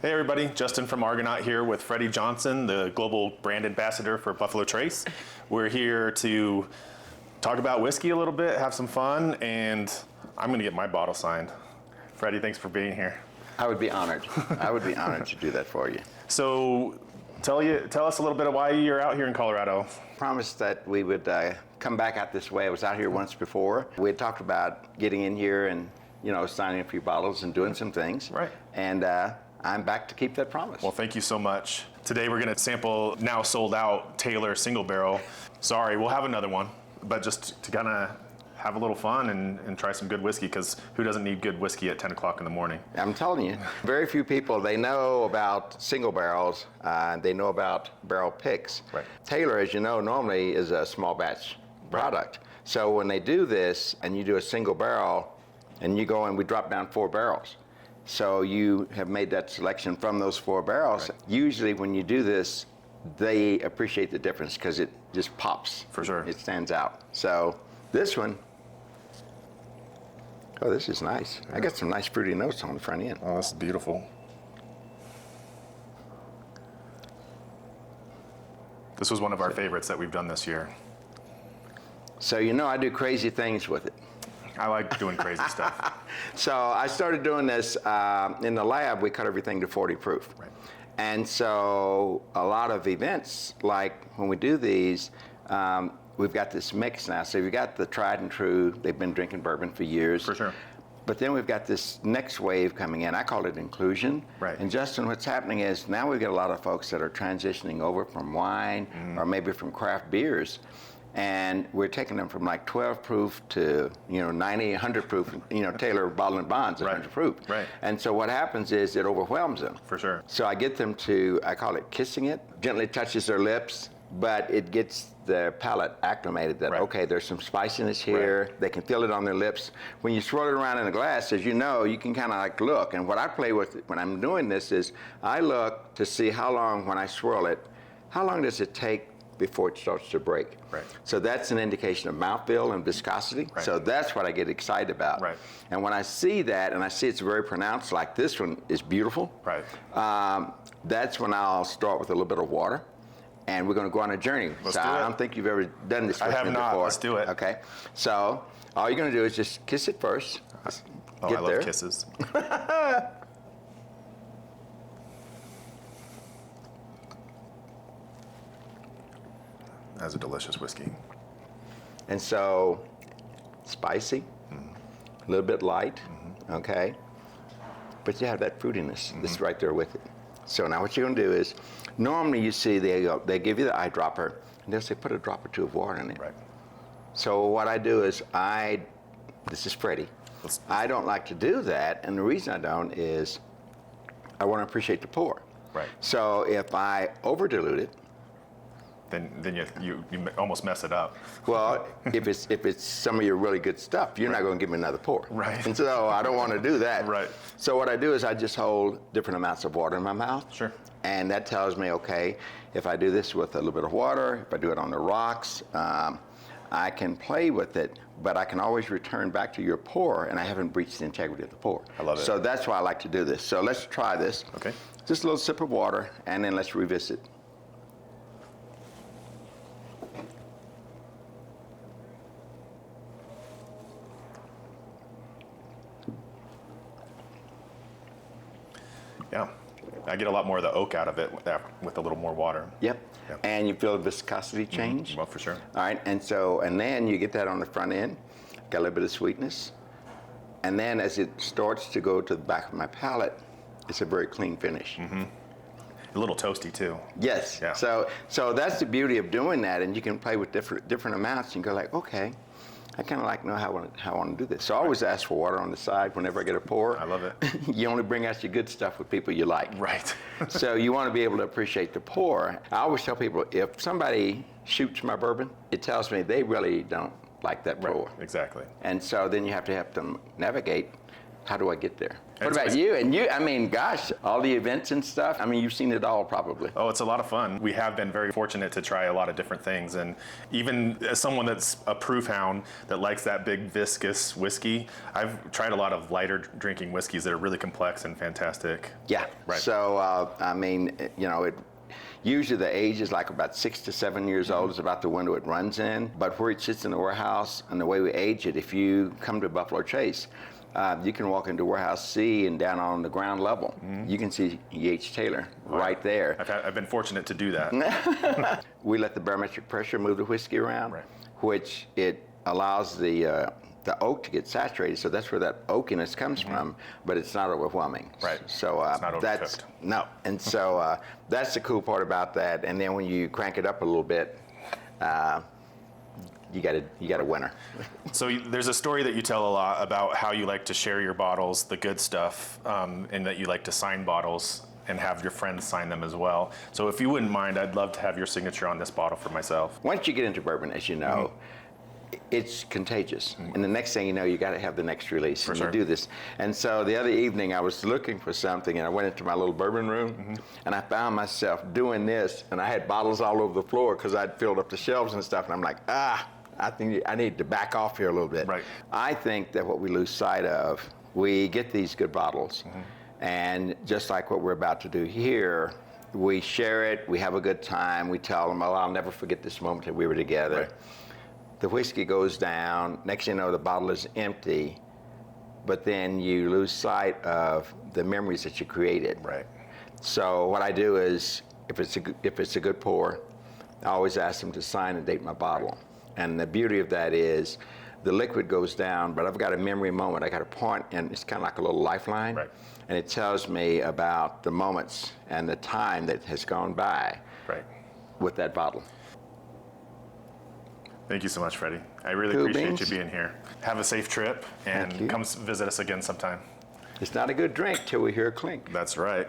Hey everybody, Justin from Argonaut here with Freddie Johnson, the global brand ambassador for Buffalo Trace. We're here to talk about whiskey a little bit, have some fun, and I'm gonna get my bottle signed. Freddie, thanks for being here. I would be honored. I would be honored to do that for you. So tell us a little bit of why you're out here in Colorado. Promised that we would come back out this way. I was out here once before. We had talked about getting in here and signing a few bottles and doing some things. Right. And I'm back to keep that promise. Well, thank you so much. Today we're gonna sample now sold out Taylor single barrel. Sorry, we'll have another one, but just to kind of have a little fun and try some good whiskey, because who doesn't need good whiskey at 10 o'clock in the morning? I'm telling you, very few people, they know about single barrels, they know about barrel picks. Right. Taylor, as you know, normally is a small batch product. So when they do this and you do a single barrel and you go and we drop down 4 barrels. So you have made that selection from those 4 barrels. Right. Usually when you do this, they appreciate the difference because it just pops. For sure. It stands out. So this one, oh, this is nice. Yeah. I got some nice fruity notes on the front end. Oh, this is beautiful. This was one of our favorites that we've done this year. So I do crazy things with it. I like doing crazy stuff. So I started doing this in the lab. We cut everything to 40 proof. Right. And so a lot of events, like when we do these, we've got this mix now. So you've got the tried and true. They've been drinking bourbon for years. For sure. But then we've got this next wave coming in. I call it inclusion. Right. And Justin, what's happening is now we've got a lot of folks that are transitioning over from wine or maybe from craft beers. And we're taking them from like 12 proof to 90, 100 proof. Taylor Bottle and Bond's 100 proof. Right. And so what happens is it overwhelms them. For sure. So I get them to, I call it kissing it, gently touches their lips, but it gets their palate acclimated that, okay, there's some spiciness here. Right. They can feel it on their lips. When you swirl it around in a glass, as you know, you can kind of like look. And what I play with when I'm doing this is I look to see how long, when I swirl it, how long does it take before it starts to break. Right. So that's an indication of mouthfeel and viscosity. Right. So that's what I get excited about. Right. And when I see that, and I see it's very pronounced, like this one is beautiful, right. That's when I'll start with a little bit of water, and we're going to go on a journey. Let's so do it. I don't think you've ever done this with me before. I have not. Let's do it. Okay. So all you're going to do is just kiss it first. Oh, Get I love there. kisses. That's a delicious whiskey. And so, spicy, a little bit light, okay? But you have that fruitiness that's right there with it. So now what you're gonna do is, normally you see they give you the eyedropper, and they'll say put a drop or 2 of water in it. Right. So what I do is this is Freddie. I don't like to do that, and the reason I don't is I wanna appreciate the pour. Right. So if I over dilute it, then you almost mess it up. well, if it's some of your really good stuff, you're not going to give me another pour. Right. And so I don't want to do that. Right. So what I do is I just hold different amounts of water in my mouth. Sure. And that tells me, okay, if I do this with a little bit of water, if I do it on the rocks, I can play with it, but I can always return back to your pour, and I haven't breached the integrity of the pour. I love it. So that's why I like to do this. So let's try this. Okay. Just a little sip of water, and then let's revisit. Yeah, I get a lot more of the oak out of it with a little more water. Yep. And you feel the viscosity change. Well, for sure. All right, and then you get that on the front end, got a little bit of sweetness. And then as it starts to go to the back of my palate, it's a very clean finish. A little toasty too. Yes. Yeah. So that's the beauty of doing that, and you can play with different amounts. You can go like, okay, I kind of like know how I want to do this. So I always ask for water on the side whenever I get a pour. I love it. You only bring out your good stuff with people you like. Right. So you want to be able to appreciate the pour. I always tell people, if somebody shoots my bourbon, it tells me they really don't like that pour. Right. Exactly. And so then you have to help them navigate, how do I get there? What about you? And you, I mean, gosh, all the events and stuff. I mean, you've seen it all probably. Oh, it's a lot of fun. We have been very fortunate to try a lot of different things. And even as someone that's a proof hound that likes that big viscous whiskey, I've tried a lot of lighter drinking whiskeys that are really complex and fantastic. Yeah. Right. So, I mean, you know, usually the age is like about 6 to 7 years old is about the window it runs in. But where it sits in the warehouse and the way we age it, if you come to Buffalo Trace, you can walk into Warehouse C and down on the ground level, you can see E.H. Taylor right there. I've been fortunate to do that. We let the barometric pressure move the whiskey around, which it allows the oak to get saturated. So that's where that oakiness comes from, but it's not overwhelming. Right. So it's not that's overcooked. no. And so that's the cool part about that. And then when you crank it up a little bit, you got a winner. So there's a story that you tell a lot about how you like to share your bottles, the good stuff, and that you like to sign bottles and have your friends sign them as well. So if you wouldn't mind, I'd love to have your signature on this bottle for myself. Once you get into bourbon, as you know, it's contagious. And the next thing you know, you got to have the next release. For and sure. you do this. And so the other evening, I was looking for something, and I went into my little bourbon room, and I found myself doing this, and I had bottles all over the floor because I'd filled up the shelves and stuff, and I'm like, I think I need to back off here a little bit. Right. I think that what we lose sight of, we get these good bottles, and just like what we're about to do here, we share it, we have a good time, we tell them, oh, I'll never forget this moment that we were together. Right. The whiskey goes down, next thing you know, the bottle is empty, but then you lose sight of the memories that you created. Right. So what I do is, if it's a good pour, I always ask them to sign and date my bottle. And the beauty of that is, the liquid goes down, but I've got a memory moment. I got a point, and it's kind of like a little lifeline. Right. And it tells me about the moments and the time that has gone by Right. with that bottle. Thank you so much, Freddie. I really Cool appreciate beans. you being here. Have a safe trip, Thank and you. come visit us again sometime. It's not a good drink till we hear a clink. That's right.